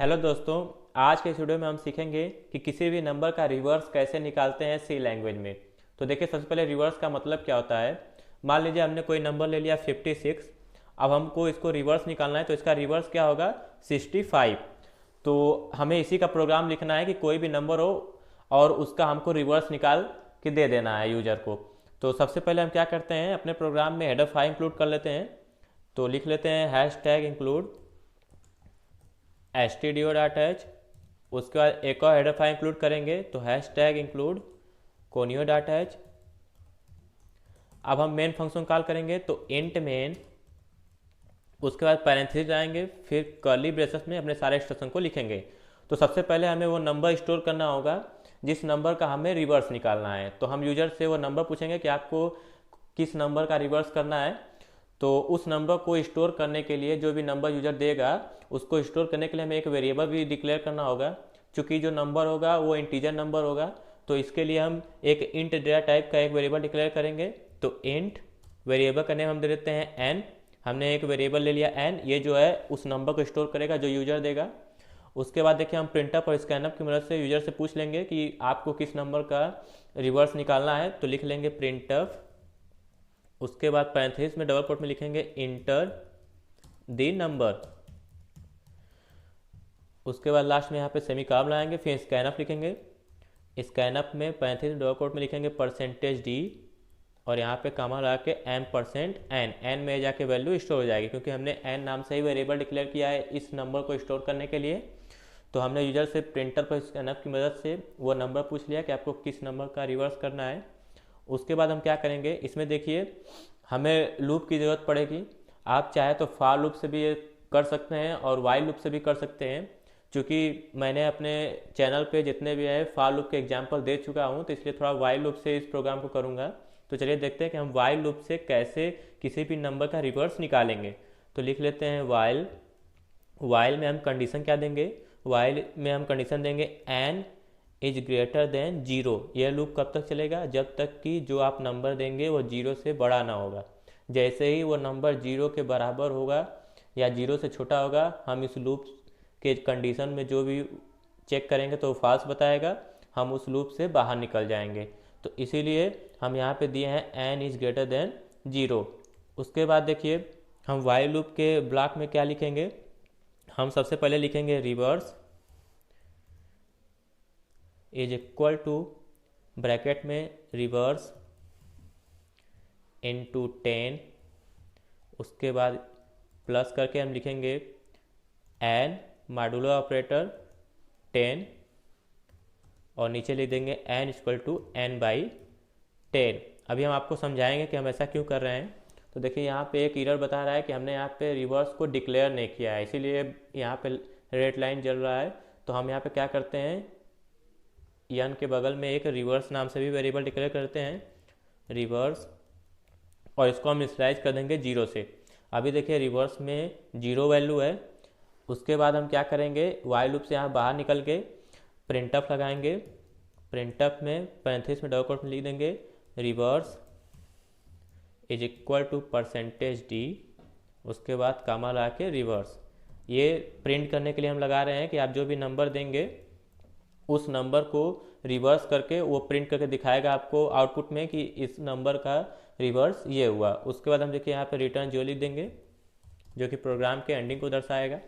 Hello दोस्तों। आज के इस वीडियो में हम सीखेंगे कि किसी भी नंबर का रिवर्स कैसे निकालते हैं सी लैंग्वेज में। तो देखिए, सबसे पहले रिवर्स का मतलब क्या होता है। मान लीजिए हमने कोई नंबर ले लिया 56। अब हमको इसको रिवर्स निकालना है, तो इसका रिवर्स क्या होगा 65। तो हमें इसी का प्रोग्राम लिखना है कि कोई भी नंबर हो और उसका हमको रिवर्स निकाल के दे देना है यूजर को। तो सबसे पहले हम क्या करते हैं, अपने प्रोग्राम में हेडर फाइल इंक्लूड कर लेते हैं। तो लिख लेते हैं हैश टैग इंक्लूड stdio.h। उसके बाद एक और हेडर फाइल इंक्लूड करेंगे, तो हैश टैग इंक्लूड conio.h। अब हम मेन फंक्शन कॉल करेंगे, तो इंट मेन, उसके बाद पैरेंथेसिस आएंगे, फिर कर्ली ब्रेसेस में अपने सारे इंस्ट्रक्शन को लिखेंगे। तो सबसे पहले हमें वो नंबर स्टोर करना होगा जिस नंबर का हमें रिवर्स निकालना है। तो हम यूजर से वो नंबर पूछेंगे कि आपको किस नंबर का रिवर्स करना है। तो उस नंबर को स्टोर करने के लिए जो भी नंबर यूजर देगा उसको स्टोर करने के लिए हमें एक वेरिएबल भी डिक्लेयर करना होगा। चूंकि जो नंबर होगा वो इंटीजर नंबर होगा, तो इसके लिए हम एक इंट डेटा टाइप का एक वेरिएबल डिक्लेयर करेंगे। तो इंट वेरिएबल का नेम हम दे देते हैं एन। हमने एक वेरिएबल ले लिया एन, ये जो है उस नंबर को स्टोर करेगा जो यूजर देगा। उसके बाद देखिए, हम प्रिंटअप और स्कैनअप की मदद से यूजर से पूछ लेंगे कि आपको किस नंबर का रिवर्स निकालना है। तो लिख लेंगे प्रिंटअप, उसके बाद पैरेंथेसिस में डबल कोट में लिखेंगे इंटर द नंबर। उसके बाद लास्ट में यहाँ पे सेमीकोलन लगाएंगे, फिर स्कैनअप लिखेंगे। स्कैनअप में पैरेंथेसिस डबल कोट में लिखेंगे परसेंटेज डी, और यहाँ पे कॉमा लगा के m%n में जाके वैल्यू स्टोर हो जाएगी, क्योंकि हमने n नाम से ही वेरिएबल डिक्लेयर किया है इस नंबर को स्टोर करने के लिए। तो हमने यूजर से प्रिंटर पर स्कैनअप की मदद से वो नंबर पूछ लिया कि आपको किस नंबर का रिवर्स करना है। उसके बाद हम क्या करेंगे, इसमें देखिए हमें लूप की ज़रूरत पड़ेगी। आप चाहे तो फॉर लूप से भी ये कर सकते हैं और वाइल लूप से भी कर सकते हैं। क्योंकि मैंने अपने चैनल पे जितने भी है फॉर लूप के एग्जांपल दे चुका हूँ, तो इसलिए थोड़ा वाइल लूप से इस प्रोग्राम को करूँगा। तो चलिए देखते हैं कि हम वाइल लूप से कैसे किसी भी नंबर का रिवर्स निकालेंगे। तो लिख लेते हैं वाइल। वाइल में हम कंडीशन क्या देंगे, वाइल में हम कंडीशन देंगे एन इज ग्रेटर देन 0। यह लूप कब तक चलेगा, जब तक कि जो आप नंबर देंगे वो 0 से बड़ा ना होगा। जैसे ही वो नंबर 0 के बराबर होगा या 0 से छोटा होगा, हम इस लूप के कंडीशन में जो भी चेक करेंगे तो फॉल्स बताएगा, हम उस लूप से बाहर निकल जाएंगे। तो इसीलिए हम यहाँ पे दिए हैं एन इज ग्रेटर देन 0। उसके बाद देखिए, हम वाइल लूप के ब्लॉक में क्या लिखेंगे, हम सबसे पहले लिखेंगे reverse is equal to bracket में रिवर्स इनटू 10। उसके बाद प्लस करके हम लिखेंगे एन मॉड्यूलो ऑपरेटर 10, और नीचे लिख देंगे N equal to N by 10। अभी हम आपको समझाएंगे कि हम ऐसा क्यों कर रहे हैं। तो देखिए, यहाँ पे एक एरर बता रहा है कि हमने यहाँ पे रिवर्स को डिक्लेयर नहीं किया है, इसीलिए यहाँ पे रेड लाइन जल रहा है। तो हम यहाँ पे क्या करते हैं, यन के बगल में एक रिवर्स नाम से भी वेरिएबल डिक्लेयर करते हैं, रिवर्स, और इसको हम इनिशियलाइज कर देंगे 0 से। अभी देखिए रिवर्स में 0 वैल्यू है। उसके बाद हम क्या करेंगे, वाइल लूप से यहाँ बाहर निकल के प्रिंटअप लगाएंगे। प्रिंटअप में पैरेंथेसिस में डबल कोट में लिख देंगे reverse is equal to percentage D, उसके बाद कॉमा लगा के रिवर्स। ये प्रिंट करने के लिए हम लगा रहे हैं कि आप जो भी नंबर देंगे उस नंबर को रिवर्स करके वो प्रिंट करके दिखाएगा आपको आउटपुट में कि इस नंबर का रिवर्स ये हुआ। उसके बाद हम देखिए यहाँ पे रिटर्न जो लिख देंगे, जो कि प्रोग्राम के एंडिंग को दर्शाएगा।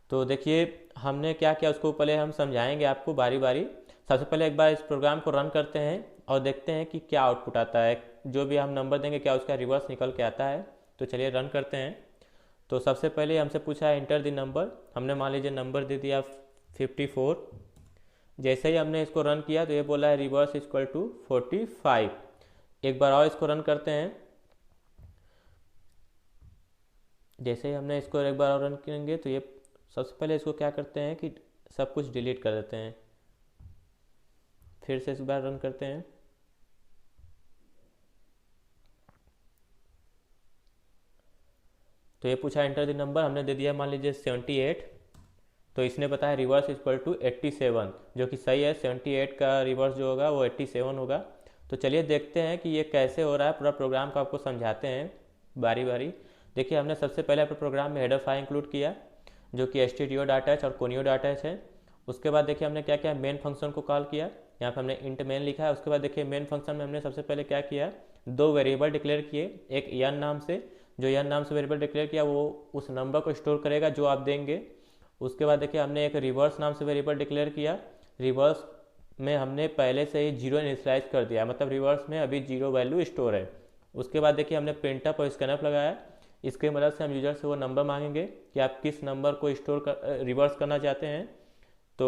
तो देखिए हमने क्या किया, उसको पहले हम समझाएंगे आपको बारी बारी। सबसे पहले एक बार इस प्रोग्राम को रन करते हैं और देखते हैं कि क्या आउटपुट आता है, जो भी हम नंबर देंगे क्या उसका रिवर्स निकल के आता है। तो चलिए रन करते हैं। तो सबसे पहले हमसे पूछा है इंटर द नंबर, हमने मान लीजिए नंबर दे दिया 54। जैसे ही हमने इसको रन किया तो ये बोला है रिवर्स इक्वल टू 45। एक बार और इसको रन करते हैं। जैसे ही हमने इसको एक बार और रन करेंगे तो ये सबसे पहले इसको क्या करते हैं कि सब कुछ डिलीट कर देते हैं। फिर से इस बार रन करते हैं। तो ये पूछा एंटर द नंबर, हमने दे दिया मान लीजिए 78। तो इसने बताया रिवर्स इक्वल टू 87, जो कि सही है। 78 का रिवर्स जो होगा वो 87 होगा। तो चलिए देखते हैं कि ये कैसे हो रहा है, पूरा प्रोग्राम को आपको समझाते हैं बारी बारी। देखिए, हमने सबसे पहले अपने प्रोग्राम में हेडर फाइल इंक्लूड किया। जो कि stdio डाटा है और conio डाटा है। उसके बाद देखिए हमने क्या किया, मेन फंक्शन को कॉल किया, यहाँ पे हमने इंट मेन लिखा है। उसके बाद देखिए मेन फंक्शन में हमने सबसे पहले क्या किया, दो वेरिएबल डिक्लेयर किए, एक यन नाम से, जो यन नाम से वेरिएबल डिक्लेयर किया वो उस नंबर को स्टोर करेगा जो आप देंगे। उसके बाद देखिए हमने एक रिवर्स नाम से वेरिएबल डिक्लेयर किया, रिवर्स में हमने पहले से ही जीरो इनिशियलाइज कर दिया, मतलब रिवर्स में अभी जीरो वैल्यू स्टोर है। उसके बाद देखिए हमने प्रिंटअप और स्कैनअप लगाया, इसके मदद से हम यूजर से वो नंबर मांगेंगे कि आप किस नंबर को स्टोर कर रिवर्स करना चाहते हैं। तो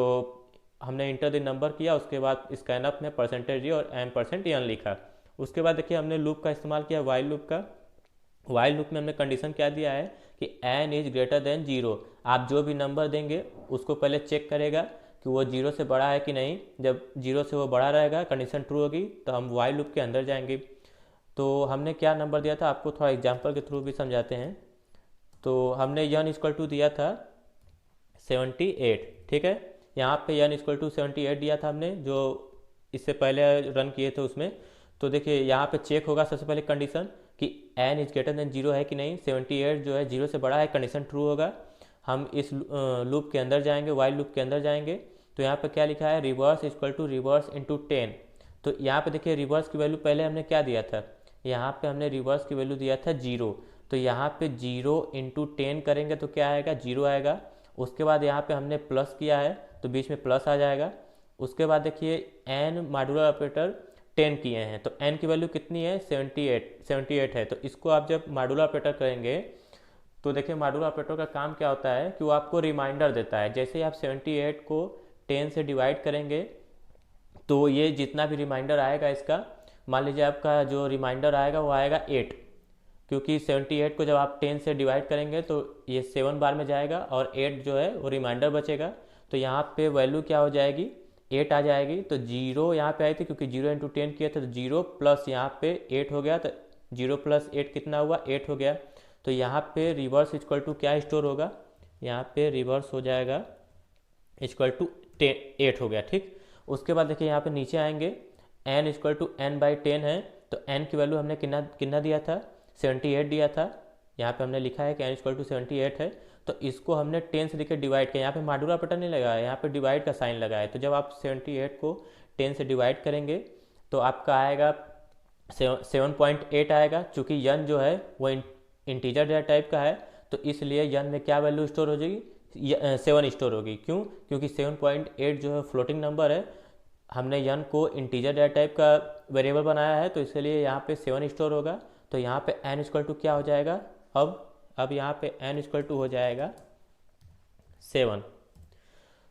हमने इंटर द नंबर किया, उसके बाद स्कैनअप में %d और m%n लिखा। उसके बाद देखिए हमने लूप का इस्तेमाल किया, वाइल लूप का। वाइल लूप में हमने कंडीशन क्या दिया है कि n इज ग्रेटर देन 0। आप जो भी नंबर देंगे उसको पहले चेक करेगा कि वो 0 से बड़ा है कि नहीं। जब 0 से वो बड़ा रहेगा, कंडीशन ट्रू होगी, तो हम वाइल लूप के अंदर जाएंगे। तो हमने क्या नंबर दिया था, आपको थोड़ा एग्जाम्पल के थ्रू भी समझाते हैं। तो हमने यन इक्वल टू दिया था 78, ठीक है। यहाँ पे यन इक्वल टू 78 दिया था हमने, जो इससे पहले रन किए थे उसमें। तो देखिए यहाँ पे चेक होगा सबसे पहले कंडीशन कि n इज ग्रेटर देन 0 है कि नहीं। 78 जो है 0 से बड़ा है, कंडीशन ट्रू होगा। हम इस लूप के अंदर जाएंगे, वाइल लूप के अंदर जाएंगे। तो यहाँ पे क्या लिखा है, reverse equal to reverse into 10। तो यहाँ पे देखिए रिवर्स की वैल्यू पहले हमने क्या दिया था, यहाँ पे हमने रिवर्स की वैल्यू दिया था 0। तो यहाँ पे 0 इंटू 10 करेंगे तो क्या आएगा, 0 आएगा। उसके बाद यहाँ पे हमने प्लस किया है तो बीच में प्लस आ जाएगा। उसके बाद देखिए n मॉड्यूलर ऑपरेटर 10 किए हैं, तो n की वैल्यू कितनी है, 78 है। तो इसको आप जब मॉड्यूलर ऑपरेटर करेंगे तो देखिए मॉड्यूलर ऑपरेटर का काम क्या होता है कि वो आपको रिमाइंडर देता है। जैसे ही आप 78 को 10 से डिवाइड करेंगे तो ये जितना भी रिमाइंडर आएगा इसका, मान लीजिए आपका जो रिमाइंडर आएगा वो आएगा 8, क्योंकि 78 को जब आप 10 से डिवाइड करेंगे तो ये 7 बार में जाएगा और 8 जो है वो रिमाइंडर बचेगा। तो यहाँ पे वैल्यू क्या हो जाएगी, 8 आ जाएगी। तो 0 यहाँ पे आई थी क्योंकि 0 इंटू 10 किया था, तो 0 प्लस यहाँ पे 8 हो गया। तो 0 प्लस 8 कितना हुआ, 8 हो गया। तो यहाँ पे रिवर्स इक्वल टू क्या स्टोर होगा, यहाँ पे रिवर्स हो जाएगा इक्वल टू 8 हो गया, ठीक। उसके बाद देखिए यहाँ पे नीचे आएंगे, n इक्वल टू n/10 है। तो n की वैल्यू हमने कितना दिया था, 78 दिया था। यहाँ पे हमने लिखा है कि n इक्वल टू 78 है। तो इसको हमने 10 से लेकर डिवाइड किया, यहाँ पे मॉड्यूलर ऑपरेटर नहीं लगाया, यहाँ पे डिवाइड का साइन लगा है। तो जब आप 78 को 10 से डिवाइड करेंगे तो आपका आएगा 7.8 आएगा। चूँकि यन जो है वो इंटीजर डेटा टाइप का है, तो इसलिए यन में क्या वैल्यू स्टोर हो जाएगी, 7 स्टोर होगी। क्यों, क्योंकि 7.8 जो है फ्लोटिंग नंबर है, हमने यन को इंटीजर डेटा टाइप का वेरिएबल बनाया है, तो इसलिए यहाँ पे 7 स्टोर होगा। तो यहाँ पे n इक्वल टू क्या हो जाएगा, अब यहाँ पे n इक्वल टू हो जाएगा 7।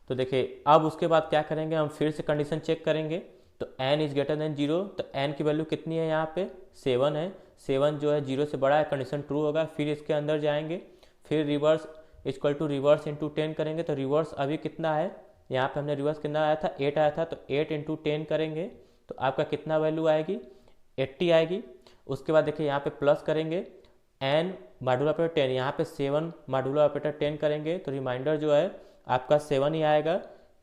तो देखिए अब उसके बाद क्या करेंगे, हम फिर से कंडीशन चेक करेंगे। तो n इज ग्रेटर देन 0, तो n की वैल्यू कितनी है, यहाँ पे 7 है। 7 जो है 0 से बड़ा है, कंडीशन ट्रू होगा। फिर इसके अंदर जाएंगे, फिर reverse equal to reverse into 10 करेंगे। तो रिवर्स अभी कितना है, यहाँ पे हमने रिवर्स कितना आया था, 8 आया था। तो 8 इंटू 10 करेंगे तो आपका कितना वैल्यू आएगी, 80 आएगी। उसके बाद देखिए यहाँ पे प्लस करेंगे, n मॉड्यूलर ऑपरेटर 10, यहाँ पे 7 मॉड्यूलर ऑपरेटर 10 करेंगे तो रिमाइंडर जो है आपका 7 ही आएगा,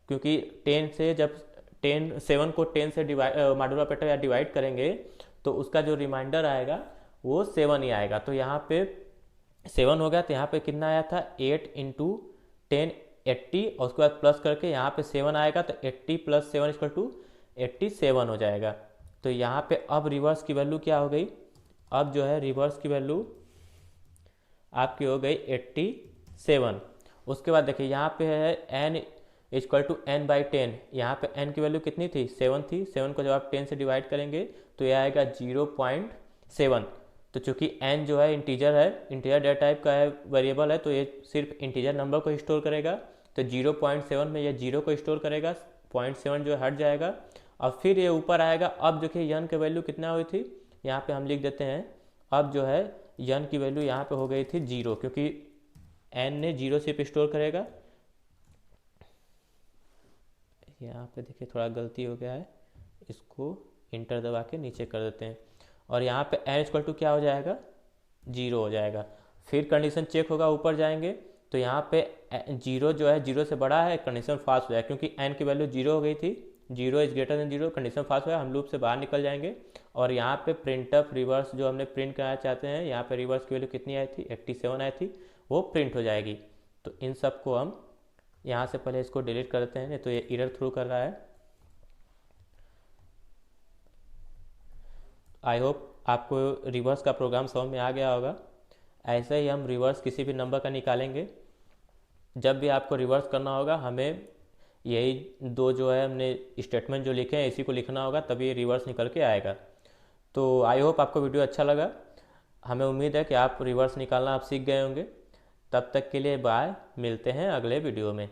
क्योंकि 10 से जब 7 को 10 से मॉड्यूलर ऑपरेटर या डिवाइड करेंगे तो उसका जो रिमाइंडर आएगा वो 7 ही आएगा। तो यहाँ पे 7 हो गया। तो यहाँ पे कितना आया था, 8 इंटू 10 80, और उसके बाद प्लस करके यहाँ पे 7 आएगा। तो 80 प्लस 7 इक्वल टू 87 हो जाएगा। तो यहाँ पे अब रिवर्स की वैल्यू क्या हो गई, अब जो है रिवर्स की वैल्यू आपकी हो गई 87। उसके बाद देखिए यहाँ पे है n इक्वल टू n/10, यहाँ पे n की वैल्यू कितनी थी, 7 थी। 7 को जब आप 10 से डिवाइड करेंगे तो यह आएगा 0.7। तो चूंकि n जो है इंटीजर है, इंटीजर डेटा टाइप का है, वेरिएबल है, तो ये सिर्फ इंटीजर नंबर को स्टोर करेगा। तो 0.7 में ये 0 को स्टोर करेगा, 0.7 जो हट जाएगा और फिर ये ऊपर आएगा। अब देखिए यन की वैल्यू कितना हुई थी, यहाँ पे हम लिख देते हैं। अब जो है यन की वैल्यू यहाँ पे हो गई थी 0, क्योंकि n ने 0 सिर्फ स्टोर करेगा। यहाँ पे देखिए थोड़ा गलती हो गया है, इसको इंटर दबा के नीचे कर देते हैं। और यहाँ पे n इक्वल टू क्या हो जाएगा, 0 हो जाएगा। फिर कंडीशन चेक होगा, ऊपर जाएंगे तो यहाँ पे 0 जो है 0 से बड़ा है, कंडीशन फाल्स हो जाएगा, क्योंकि n की वैल्यू 0 हो गई थी। 0 is greater than 0, condition false हुआ, हम लूप से बाहर निकल जाएंगे। और यहाँ पे प्रिंटअप रिवर्स जो हमने प्रिंट करना चाहते हैं, यहाँ पे रिवर्स की वैल्यू कितनी आई थी, 87 आई थी, वो प्रिंट हो जाएगी। तो इन सब को हम यहाँ से पहले इसको डिलीट करते हैं, नहीं तो ये एरर थ्रू कर रहा है। आई होप आपको रिवर्स का प्रोग्राम समझ में आ गया होगा। ऐसे ही हम रिवर्स किसी भी नंबर का निकालेंगे। जब भी आपको रिवर्स करना होगा हमें यही दो जो है हमने स्टेटमेंट जो लिखे हैं इसी को लिखना होगा, तभी रिवर्स निकल के आएगा। तो आई होप आपको वीडियो अच्छा लगा। हमें उम्मीद है कि आप रिवर्स निकालना आप सीख गए होंगे। तब तक के लिए बाय, मिलते हैं अगले वीडियो में।